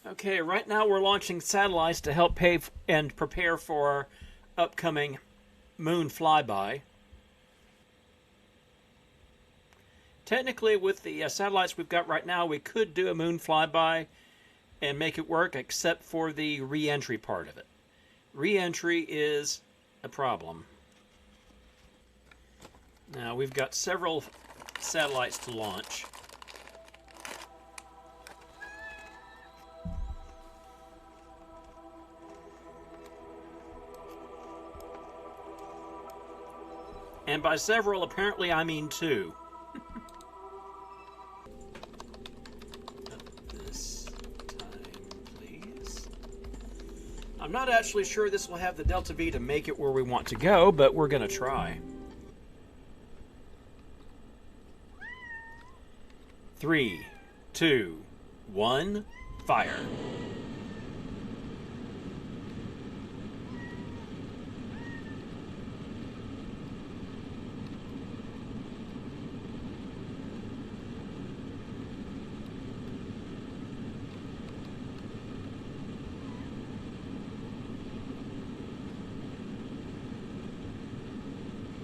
Okay, right now we're launching satellites to help pay and prepare for our upcoming moon flyby. Technically, with the satellites we've got right now, we could do a moon flyby and make it work, except for the re-entry part of it. Re-entry is a problem. Now, we've got several satellites to launch. And by several, apparently I mean two. This time, please. I'm not actually sure this will have the Delta V to make it where we want to go, but we're going to try. 3, 2, 1, fire.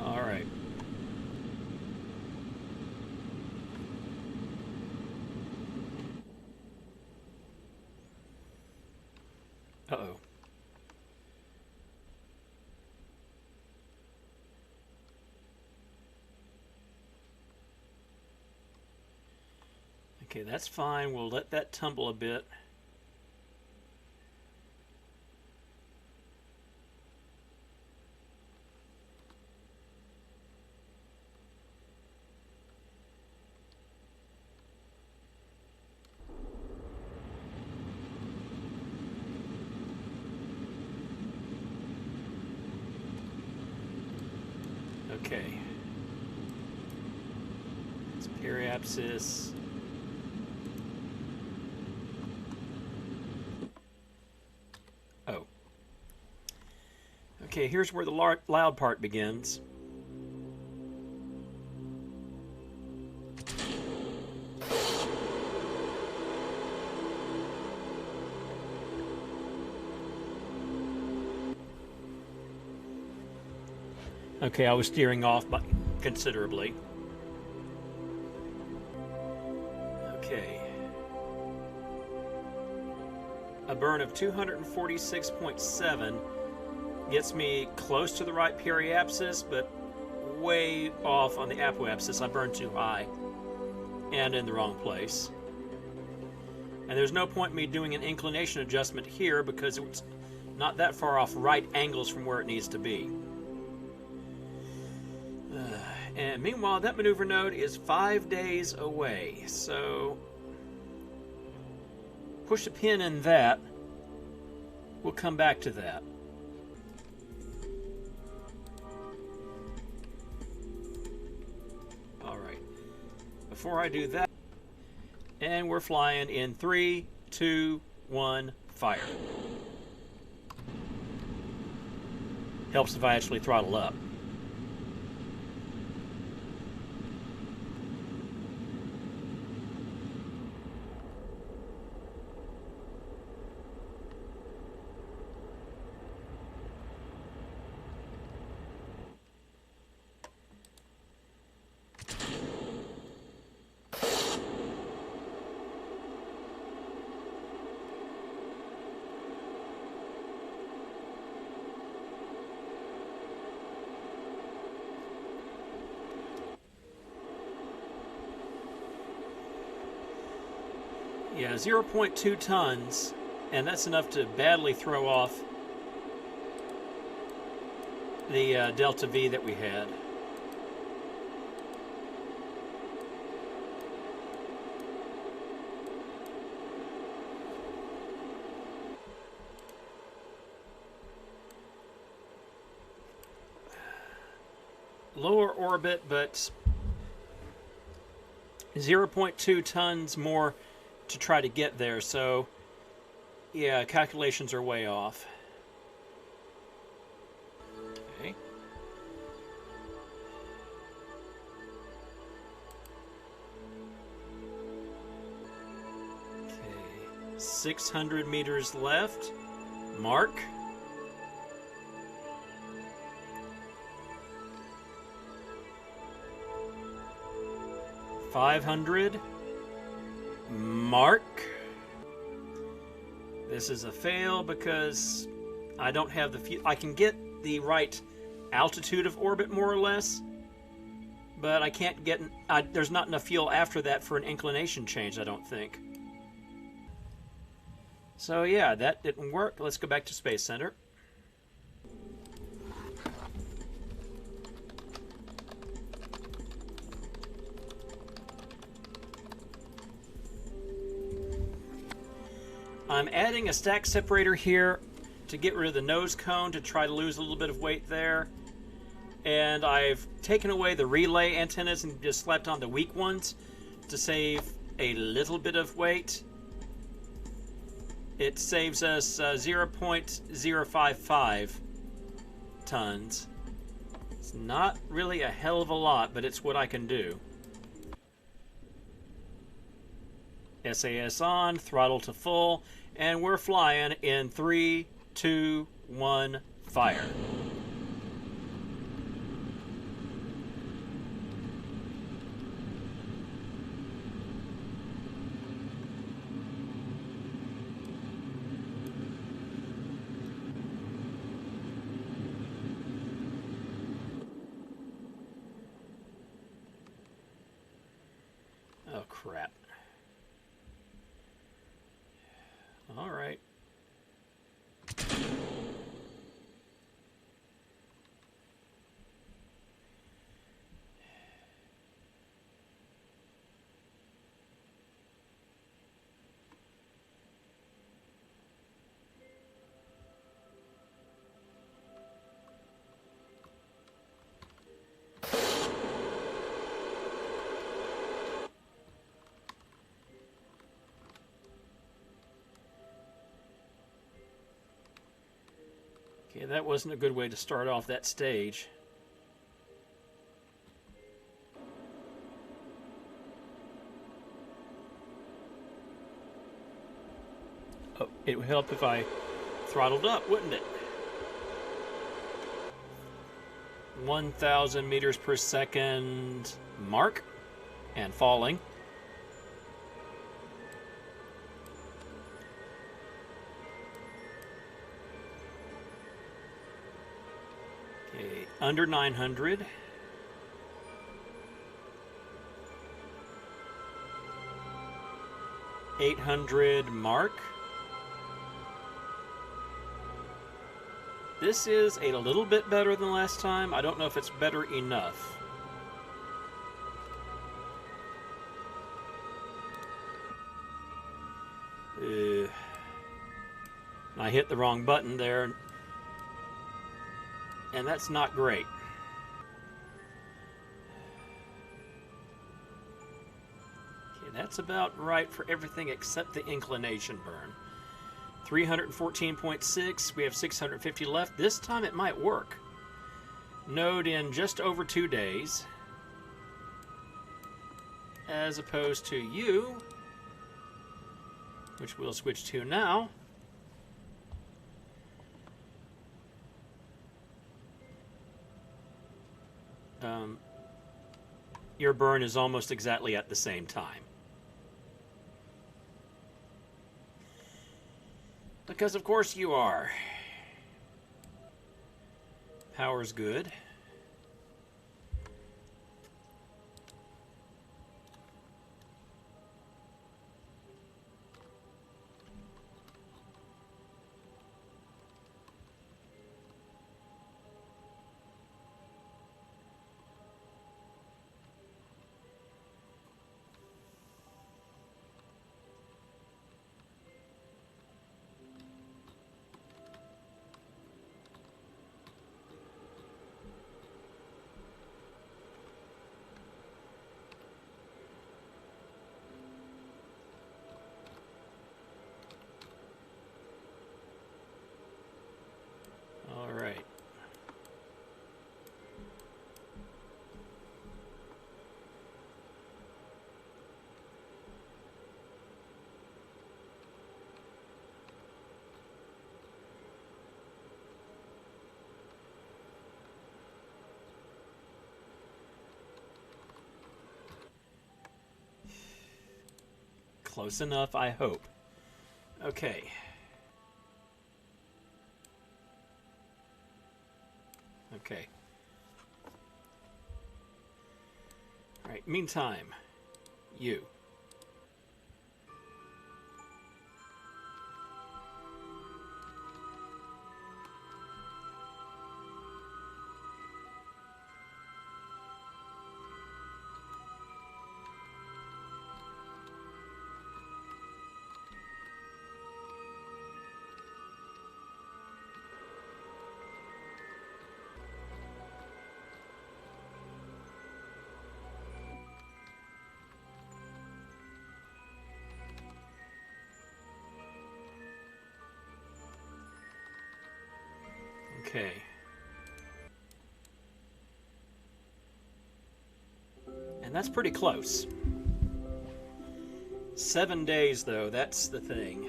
All right. Uh-oh. Okay, that's fine. We'll let that tumble a bit. Okay. It's periapsis. Oh. Okay, here's where the loud part begins. Okay, I was steering off by considerably. Okay. A burn of 246.7 gets me close to the right periapsis, but way off on the apoapsis. I burned too high and in the wrong place. And there's no point in me doing an inclination adjustment here because it's not that far off right angles from where it needs to be. And meanwhile, that maneuver node is 5 days away, so push a pin in that. We'll come back to that. All right. Before I do that, and we're flying in 3, 2, 1, fire. Helps if I actually throttle up. Yeah, 0.2 tons, and that's enough to badly throw off the Delta V that we had. Lower orbit, but 0.2 tons more to try to get there, so yeah, calculations are way off. Okay. Okay, 600 meters left. Mark. $500. Mark. This is a fail because I don't have the fuel. I can get the right altitude of orbit more or less, but I can't get. There's not enough fuel after that for an inclination change, I don't think. So yeah, that didn't work. Let's go back to Space Center. I'm adding a stack separator here to get rid of the nose cone to try to lose a little bit of weight there. And I've taken away the relay antennas and just slapped on the weak ones to save a little bit of weight. It saves us 0.055 tons. It's not really a hell of a lot, but it's what I can do. SAS on, throttle to full, and we're flying in 3, 2, 1, fire. Oh, crap. All right. Okay, that wasn't a good way to start off that stage. Oh, it would help if I throttled up, wouldn't it? 1,000 meters per second mark and falling. Okay, under 900. $800 mark. This is a little bit better than last time. I don't know if it's better enough. I hit the wrong button there, and that's not great. Okay, that's about right for everything except the inclination burn. 314.6, we have 650 left. This time it might work. Node in just over 2 days. As opposed to you, which we'll switch to now. Your burn is almost exactly at the same time. Because of course you are. Power's good. Close enough, I hope. Okay. Okay. Alright, meantime, you. Okay. And that's pretty close. 7 days, though, that's the thing.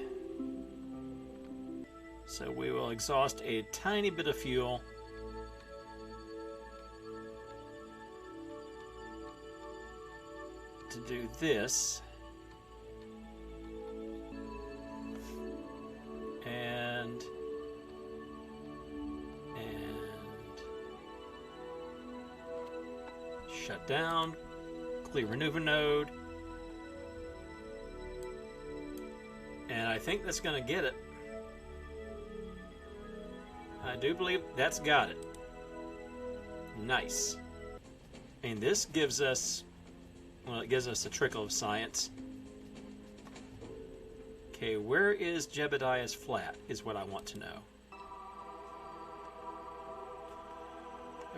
So we will exhaust a tiny bit of fuel. To do this. And shut down, clear maneuver node, and I think that's going to get it. I do believe that's got it. Nice. And this gives us, well, it gives us a trickle of science. Okay, where is Jebediah's flat is what I want to know.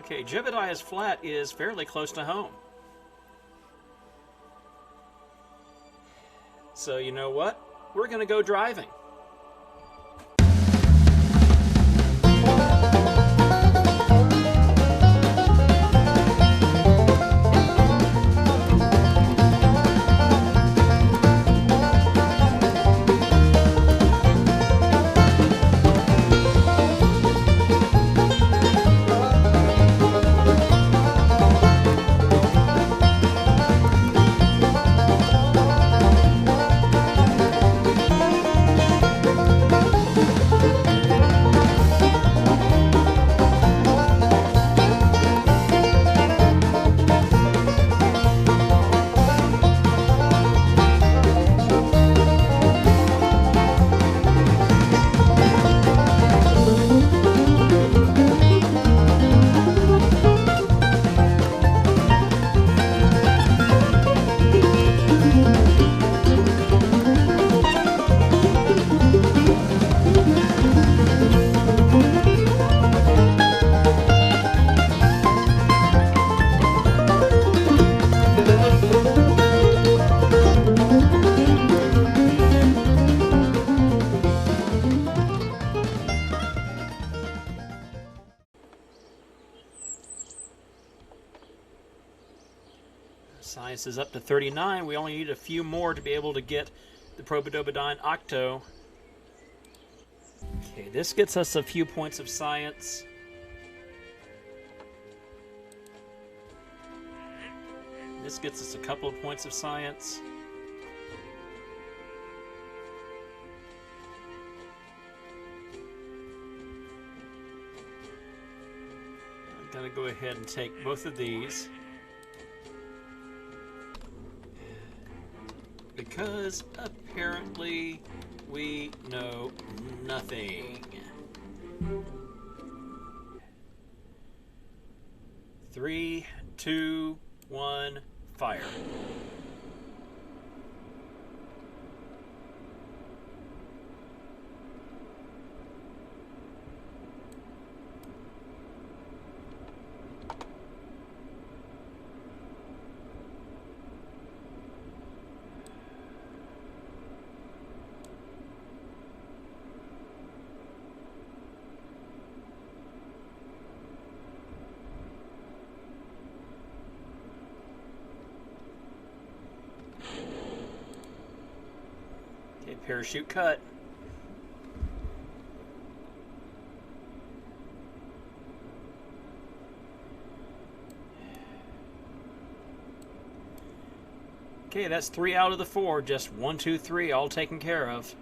Okay, Jebediah's flat is fairly close to home. So you know what? We're going to go driving. Science is up to 39. We only need a few more to be able to get the Probodobodine Octo. Okay, this gets us a few points of science. This gets us a couple of points of science. I'm going to go ahead and take both of these. Because apparently we know nothing. 3, 2, 1, fire. Okay, parachute cut. Okay, that's 3 out of the 4. Just 1, 2, 3, all taken care of.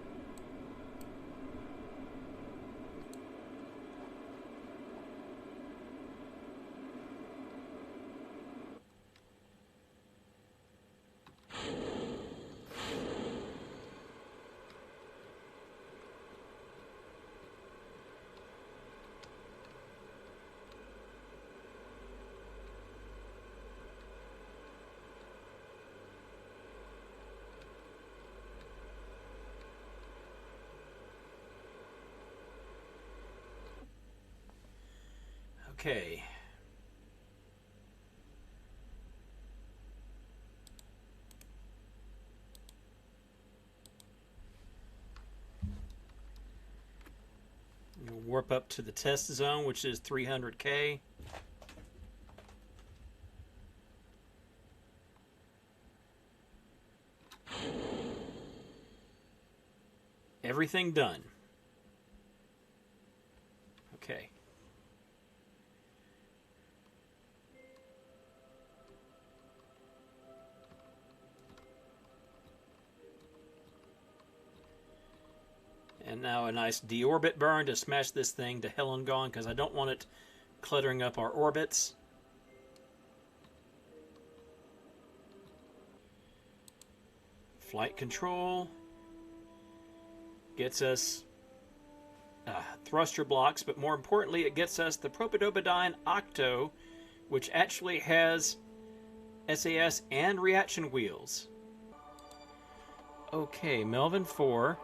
Okay. We'll warp up to the test zone, which is 300K. Everything done. Okay. And now a nice deorbit burn to smash this thing to hell and gone, because I don't want it cluttering up our orbits. Flight control gets us thruster blocks, but more importantly it gets us the propidobidine octo, which actually has SAS and reaction wheels. Okay, Melvin 4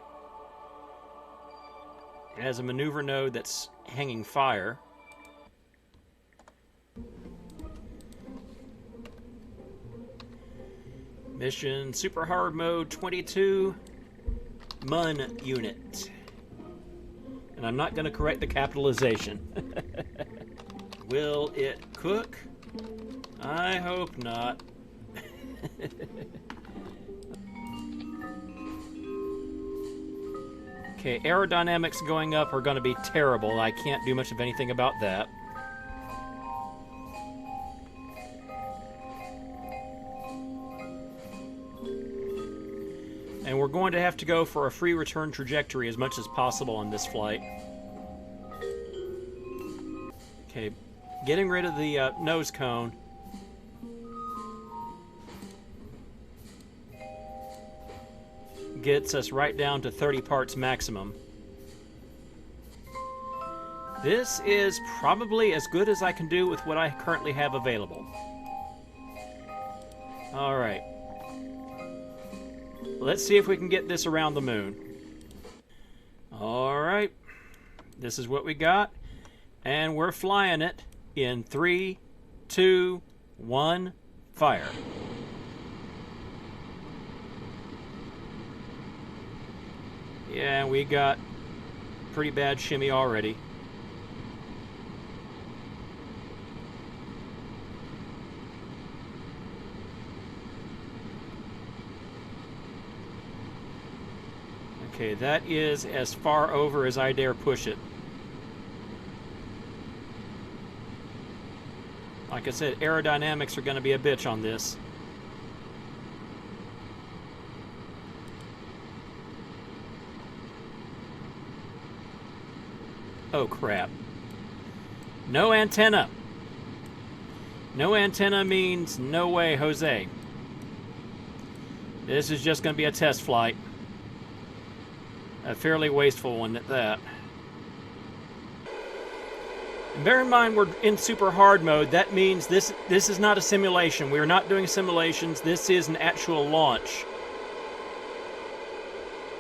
has a maneuver node that's hanging fire. Mission Super Hard Mode 22 MUN unit. And I'm not going to correct the capitalization. Will it cook? I hope not. Okay, aerodynamics going up are going to be terrible. I can't do much of anything about that. And we're going to have to go for a free return trajectory as much as possible on this flight. Okay, getting rid of the nose cone. Gets us right down to 30 parts maximum. This is probably as good as I can do with what I currently have available. Alright. Let's see if we can get this around the moon. Alright. This is what we got. And we're flying it in 3, 2, 1, fire. Yeah, we got pretty bad shimmy already. Okay, that is as far over as I dare push it. Like I said, aerodynamics are going to be a bitch on this. Oh, crap. No antenna. No antenna means no way, Jose. This is just going to be a test flight. A fairly wasteful one at that. And bear in mind, we're in super hard mode. That means this is not a simulation. We are not doing simulations. This is an actual launch.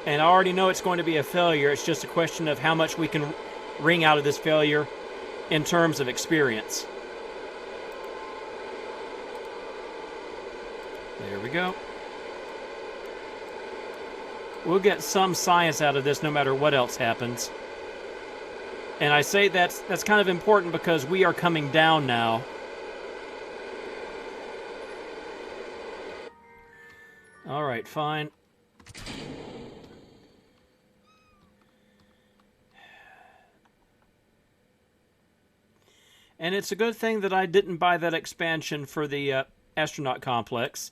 And I already know it's going to be a failure. It's just a question of how much we can wring out of this failure in terms of experience. There we go. We'll get some science out of this no matter what else happens. And I say that's kind of important because we are coming down now. All right, fine. And it's a good thing that I didn't buy that expansion for the astronaut complex.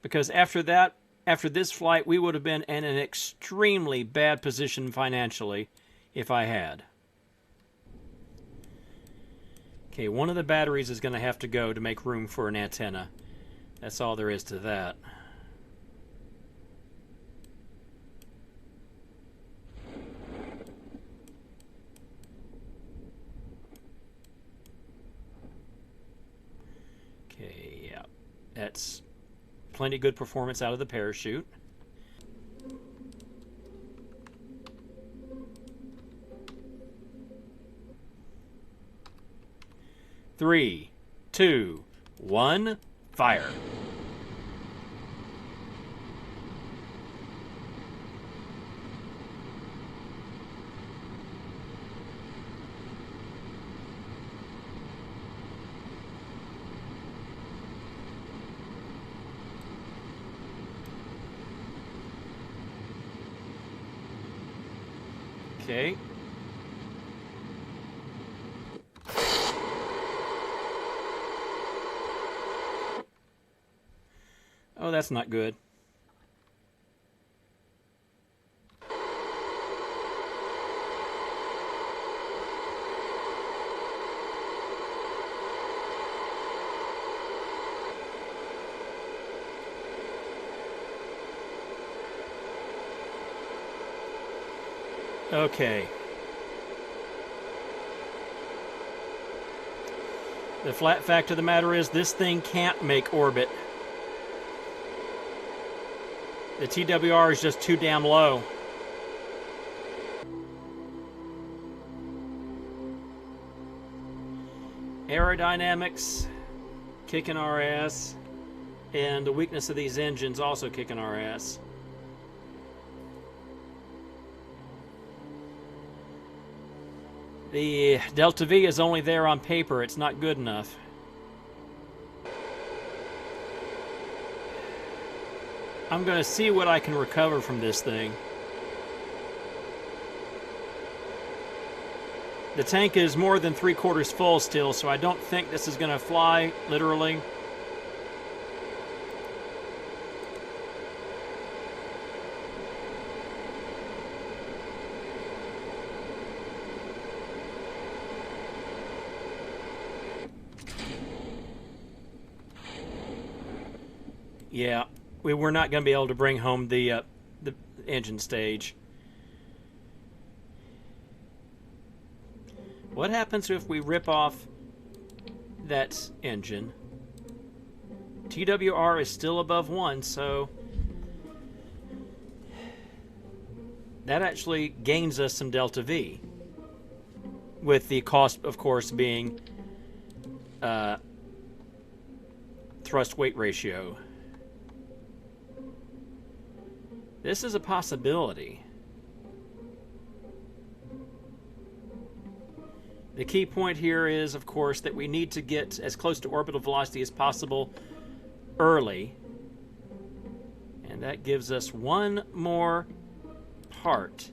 Because after that, after this flight, we would have been in an extremely bad position financially if I had. Okay, one of the batteries is going to have to go to make room for an antenna. That's all there is to that. Okay, yeah. That's plenty good performance out of the parachute. Three, 2, 1, fire. Okay. Oh, that's not good. Okay. The flat fact of the matter is this thing can't make orbit. The TWR is just too damn low. Aerodynamics kicking our ass, and the weakness of these engines also kicking our ass. The Delta V is only there on paper. It's not good enough. I'm going to see what I can recover from this thing. The tank is more than 3/4 full still, so I don't think this is going to fly, literally. Yeah, we were not going to be able to bring home the engine stage. What happens if we rip off that engine? TWR is still above 1, so that actually gains us some Delta V, with the cost, of course, being thrust-weight ratio. This is a possibility. The key point here is, of course, that we need to get as close to orbital velocity as possible early. And that gives us one more part.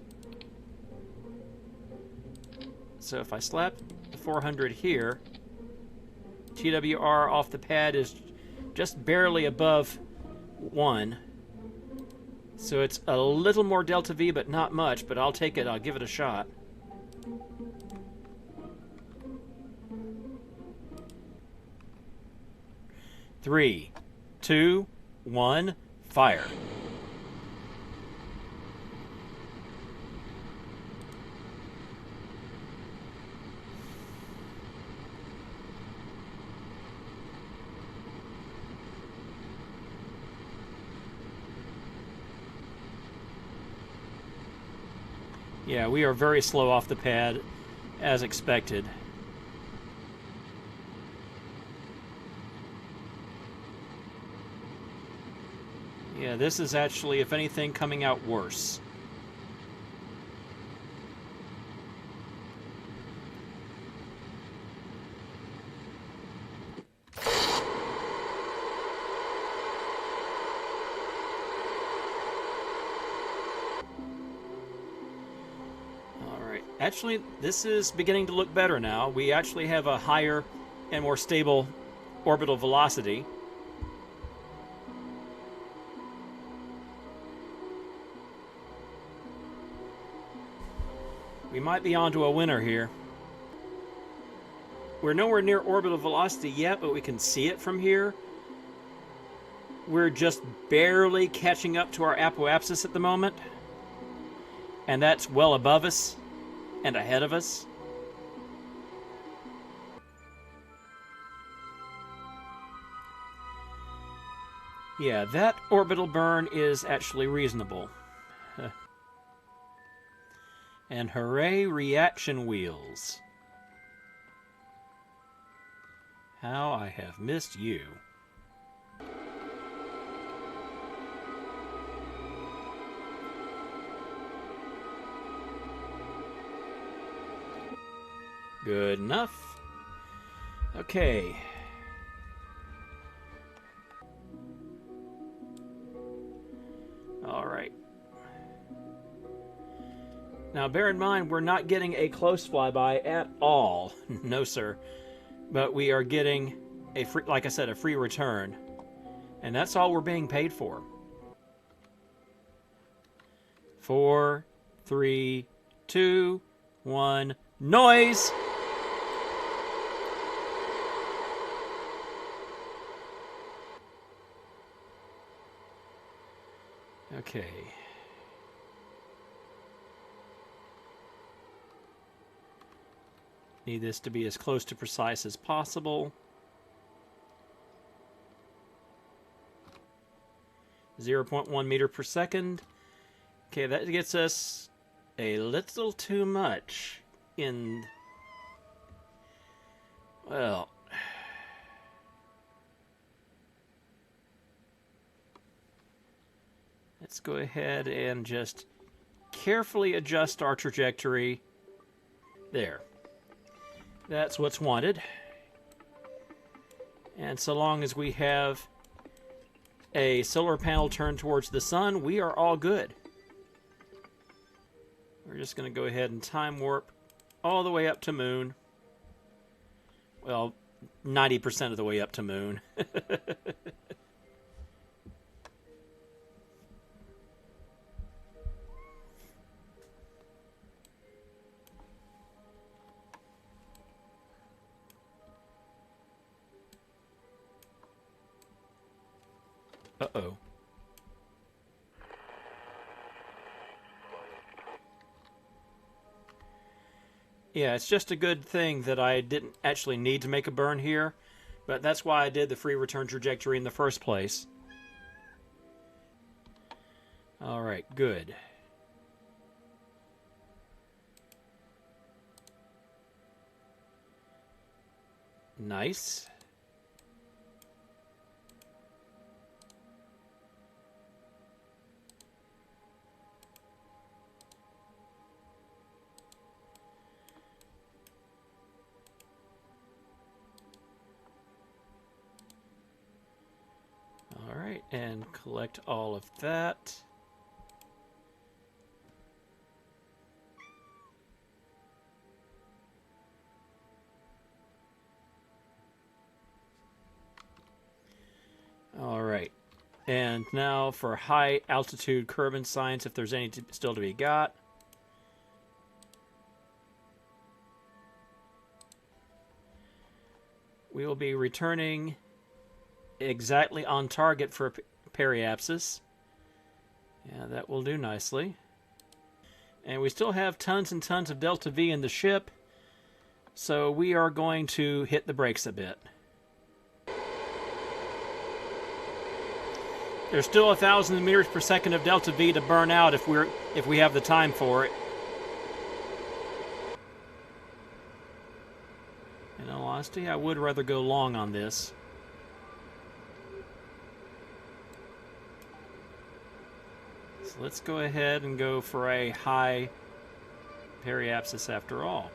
So if I slap the 400 here, TWR off the pad is just barely above 1. So it's a little more Delta V, but not much, but I'll take it. I'll give it a shot. Three, 2, 1, fire. Yeah, we are very slow off the pad, as expected. Yeah, this is actually, if anything, coming out worse. Actually, this is beginning to look better now. We actually have a higher and more stable orbital velocity. We might be onto a winner here. We're nowhere near orbital velocity yet, but we can see it from here. We're just barely catching up to our apoapsis at the moment. And that's well above us and ahead of us. Yeah, that orbital burn is actually reasonable. And hooray, reaction wheels. How I have missed you. Good enough. Okay. All right. Now, bear in mind, we're not getting a close flyby at all. No, sir. But we are getting a free, like I said, a free return. And that's all we're being paid for. 4, 3, 2, 1, noise! Okay. Need this to be as close to precise as possible. 0.1 meter per second. Okay, that gets us a little too much in... Well... Let's go ahead and just carefully adjust our trajectory. There. That's what's wanted. And so long as we have a solar panel turned towards the sun, we are all good. We're just going to go ahead and time warp all the way up to Moon. Well, 90% of the way up to Moon. Uh-oh. Yeah, it's just a good thing that I didn't actually need to make a burn here, but that's why I did the free return trajectory in the first place. Alright, good. Nice. Alright, and collect all of that. Alright, and now for high altitude Kerbin science, if there's any still to be got. We will be returning exactly on target for periapsis. Yeah, that will do nicely. And we still have tons and tons of delta V in the ship, so we are going to hit the brakes a bit. There's still 1,000 meters per second of delta V to burn out if we have the time for it. In all honesty, I would rather go long on this. So let's go ahead and go for a high periapsis after all.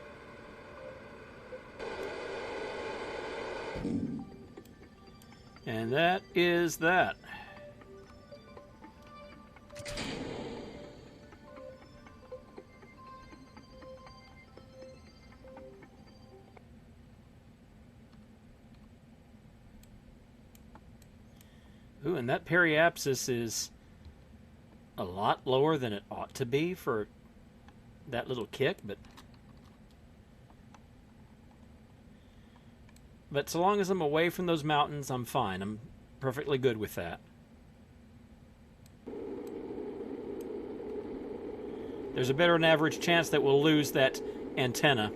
And that is that. Ooh, and that periapsis is a lot lower than it ought to be for that little kick, but But so long as I'm away from those mountains, I'm fine. I'm perfectly good with that. There's a better than average chance that we'll lose that antenna.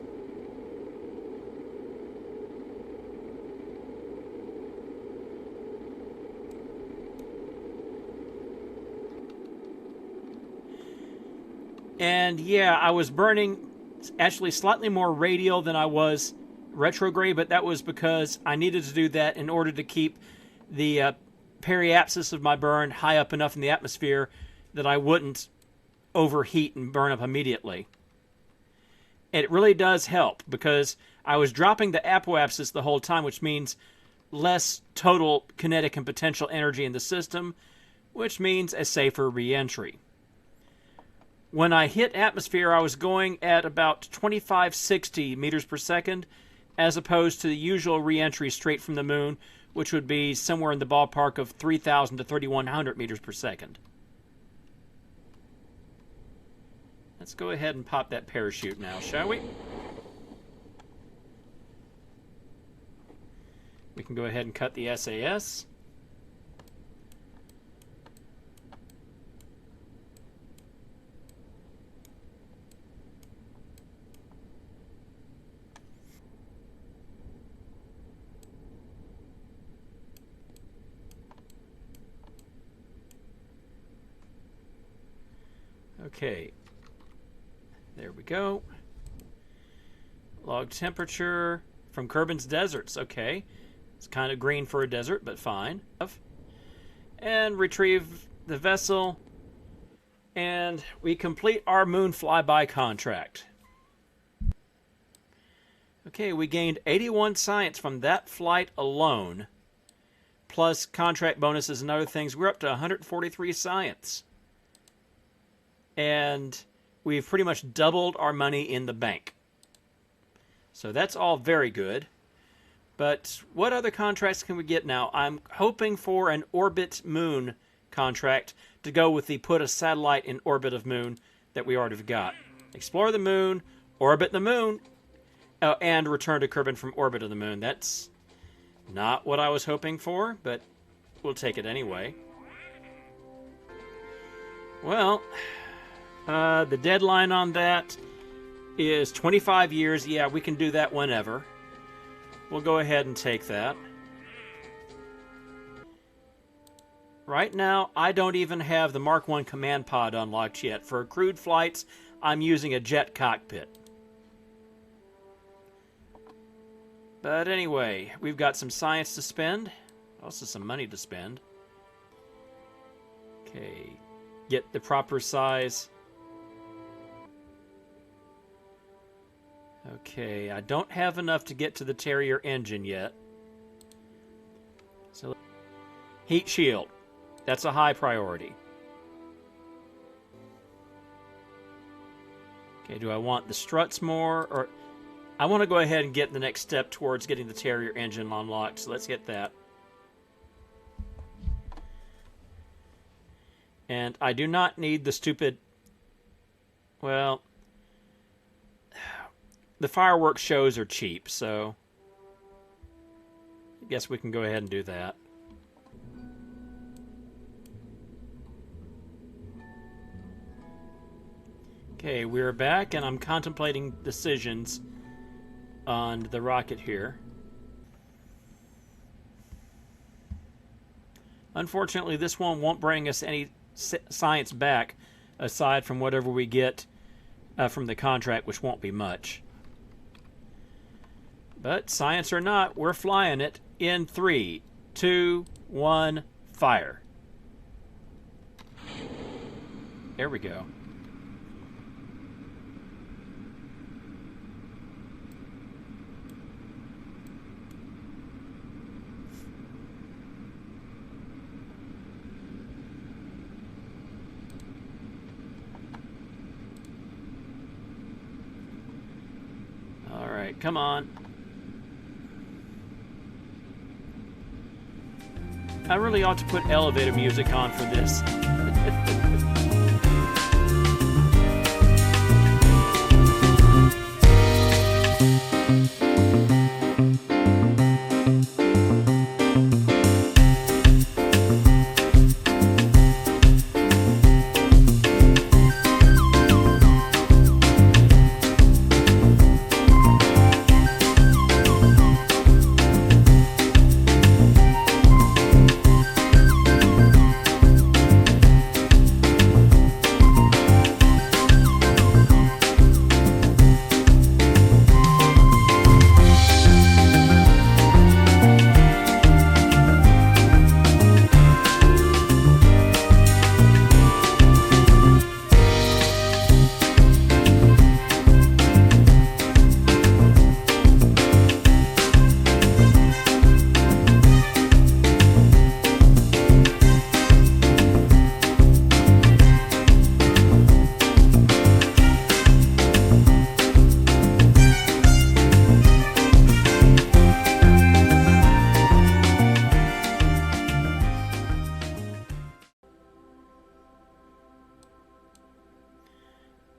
And yeah, I was burning actually slightly more radial than I was retrograde, but that was because I needed to do that in order to keep the periapsis of my burn high up enough in the atmosphere that I wouldn't overheat and burn up immediately. And it really does help because I was dropping the apoapsis the whole time, which means less total kinetic and potential energy in the system, which means a safer re-entry. When I hit atmosphere, I was going at about 2560 meters per second, as opposed to the usual re-entry straight from the moon, which would be somewhere in the ballpark of 3000 to 3100 meters per second. Let's go ahead and pop that parachute now, shall we? We can go ahead and cut the SAS. Okay, there we go. Log temperature from Kerbin's deserts. Okay, it's kind of green for a desert, but fine. And retrieve the vessel, and we complete our moon flyby contract. Okay, we gained 81 science from that flight alone, plus contract bonuses and other things. We're up to 143 science. And we've pretty much doubled our money in the bank. So that's all very good. But what other contracts can we get now? I'm hoping for an orbit moon contract to go with the put a satellite in orbit of moon that we already got. Explore the moon, orbit the moon, and return to Kerbin from orbit of the moon. That's not what I was hoping for, but we'll take it anyway. Well, the deadline on that is 25 years. Yeah, we can do that whenever. We'll go ahead and take that. Right now, I don't even have the Mark I command pod unlocked yet. For crewed flights, I'm using a jet cockpit. But anyway, we've got some science to spend. Also some money to spend. Okay, get the proper size. Okay, I don't have enough to get to the Terrier engine yet. So, heat shield. That's a high priority. Okay, do I want the struts more? Or I want to go ahead and get the next step towards getting the Terrier engine unlocked, so let's get that. And I do not need the stupid... Well... The fireworks shows are cheap, so I guess we can go ahead and do that. Okay, we're back, and I'm contemplating decisions on the rocket here. Unfortunately, this one won't bring us any science back, aside from whatever we get from the contract, which won't be much. But science or not, we're flying it in 3, 2, 1, fire. There we go. All right, come on. I really ought to put elevator music on for this.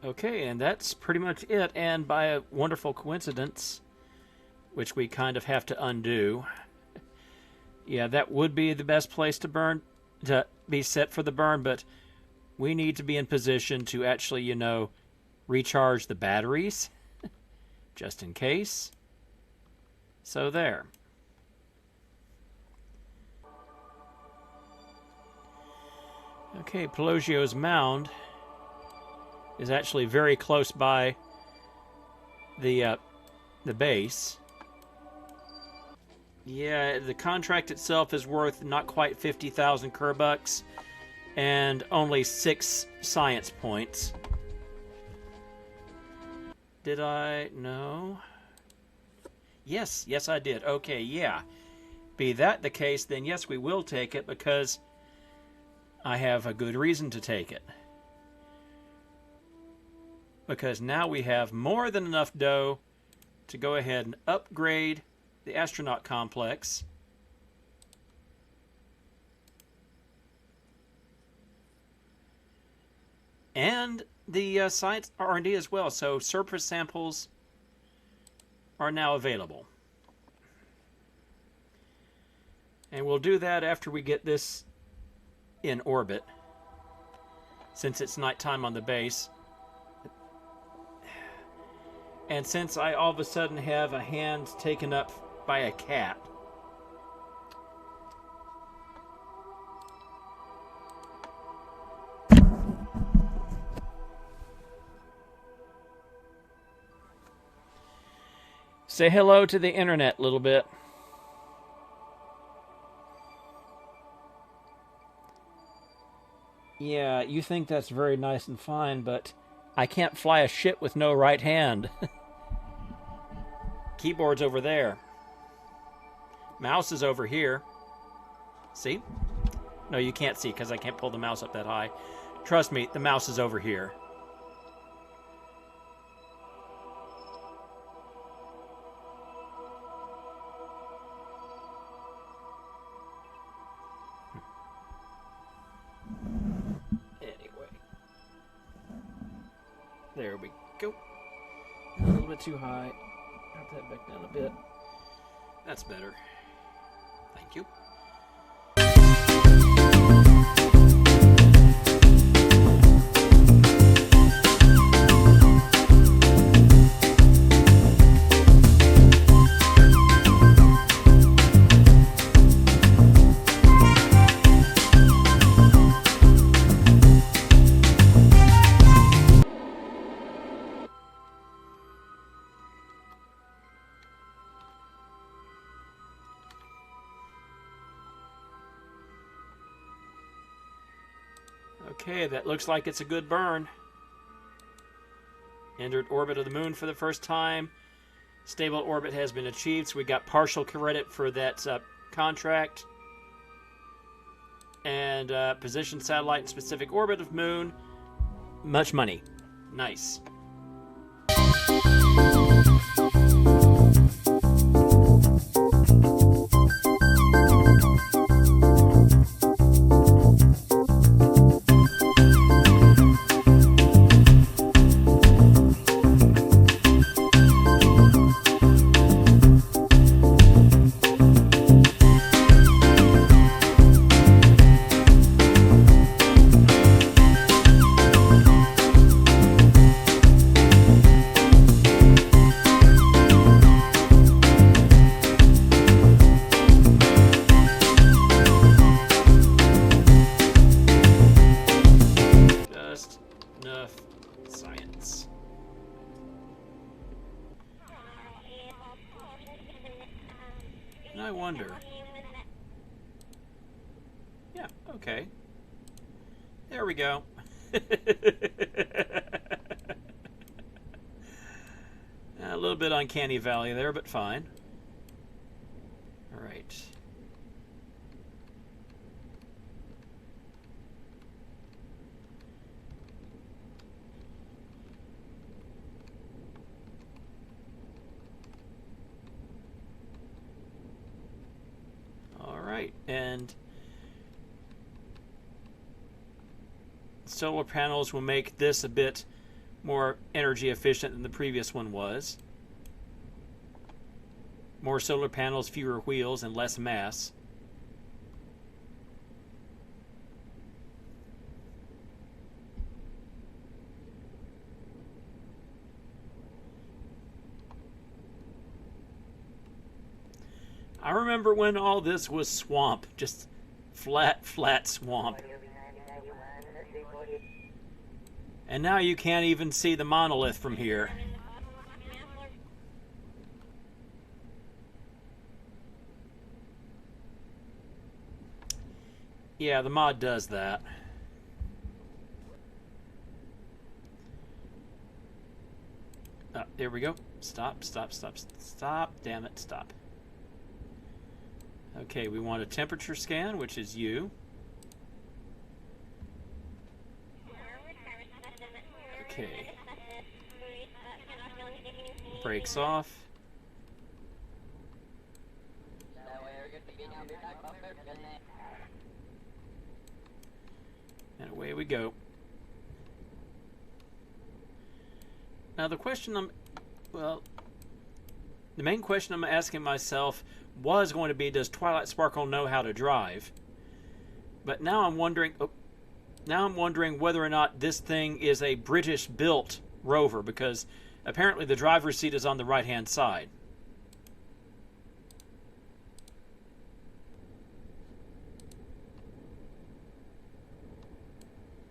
Okay, and that's pretty much it. And by a wonderful coincidence, which we kind of have to undo, yeah, that would be the best place to burn, to be set for the burn, but we need to be in position to actually, you know, recharge the batteries, just in case. So there. Okay, Pelagio's mound is actually very close by the base. Yeah, the contract itself is worth not quite 50,000 Kerbucks and only 6 science points. Did I? No. Yes, I did. Okay, yeah. Be that the case, then yes, we will take it because I have a good reason to take it. Because now we have more than enough dough to go ahead and upgrade the astronaut complex. And the science R&D as well. So surface samples are now available. And we'll do that after we get this in orbit, since it's nighttime on the base. And since I all of a sudden have a hand taken up by a cat. Say hello to the internet a little bit. Yeah, you think that's very nice and fine, but I can't fly a ship with no right hand. Keyboard's over there. Mouse is over here. See? No, you can't see because I can't pull the mouse up that high. Trust me, the mouse is over here. There we go. A little bit too high. Drop that back down a bit. That's better. Thank you. Okay, that looks like it's a good burn. Entered orbit of the moon for the first time. Stable orbit has been achieved, so we got partial credit for that contract. And position satellite in specific orbit of moon. Much money. Nice. I wonder. Yeah, okay. There we go. A little bit uncanny valley there, but fine. All right. And solar panels will make this a bit more energy efficient than the previous one was. More solar panels, fewer wheels, and less mass. I remember when all this was swamp, just flat swamp. And now you can't even see the monolith from here. Yeah, the mod does that. There we go. Stop. Damn it, stop. Okay, we want a temperature scan, which is you. Okay. Brakes off. And away we go. Now the main question I'm asking myself was going to be, does Twilight Sparkle know how to drive? But now I'm wondering, whether or not this thing is a British-built Rover, because apparently the driver's seat is on the right-hand side.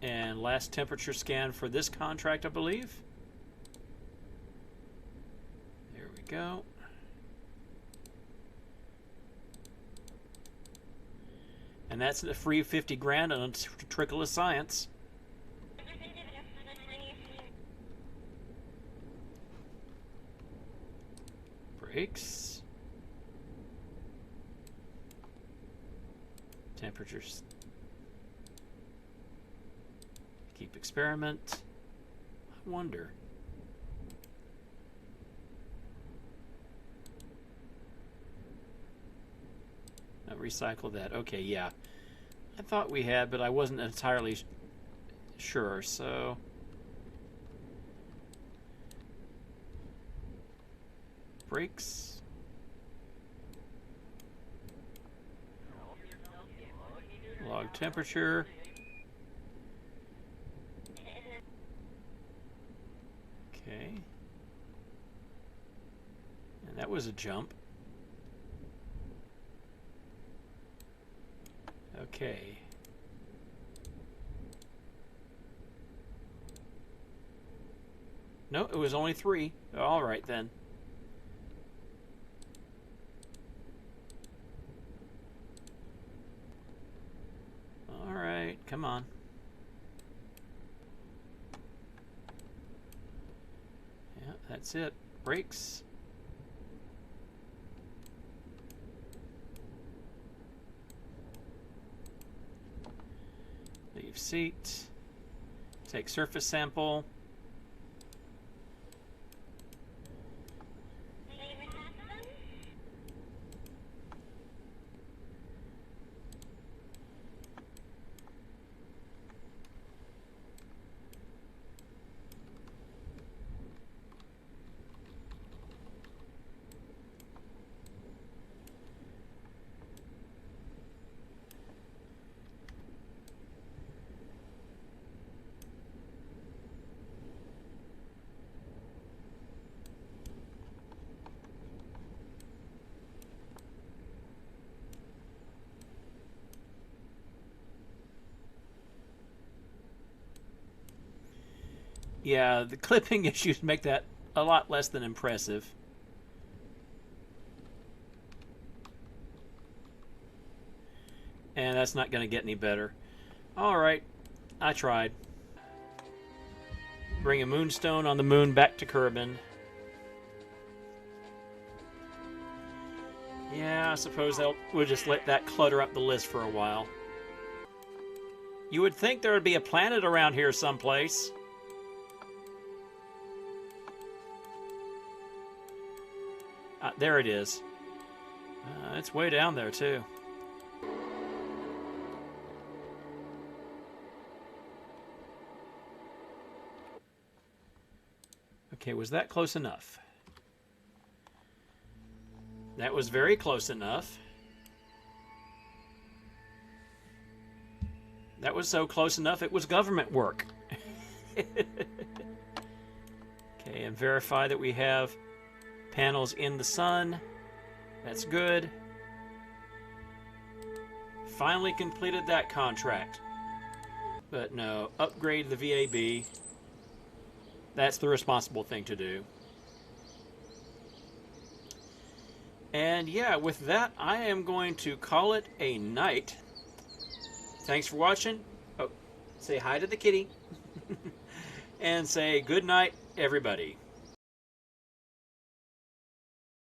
And last temperature scan for this contract, I believe. There we go. And that's a free 50 grand on a trickle of science. Brakes. Temperatures. Keep experiment. I wonder. Recycle that. Okay, yeah. I thought we had, but I wasn't entirely sure, so... Brakes. Log temperature. Okay. And that was a jump. Okay. No, it was only 3. All right, then. All right, come on. Yeah, that's it. Brakes. Leave seat. Take surface sample. Yeah, the clipping issues make that a lot less than impressive. And that's not going to get any better. Alright, I tried. Bring a moonstone on the moon back to Kerbin. Yeah, I suppose we'll just let that clutter up the list for a while. You would think there would be a planet around here someplace. There it is. It's way down there, too. Okay, was that close enough? That was very close enough. That was so close enough, it was government work. Okay, and verify that we have panels in the sun. That's good. Finally completed that contract. But no, upgrade the VAB. That's the responsible thing to do. And yeah, with that, I am going to call it a night. Thanks for watching. Oh, say hi to the kitty. And say good night, everybody.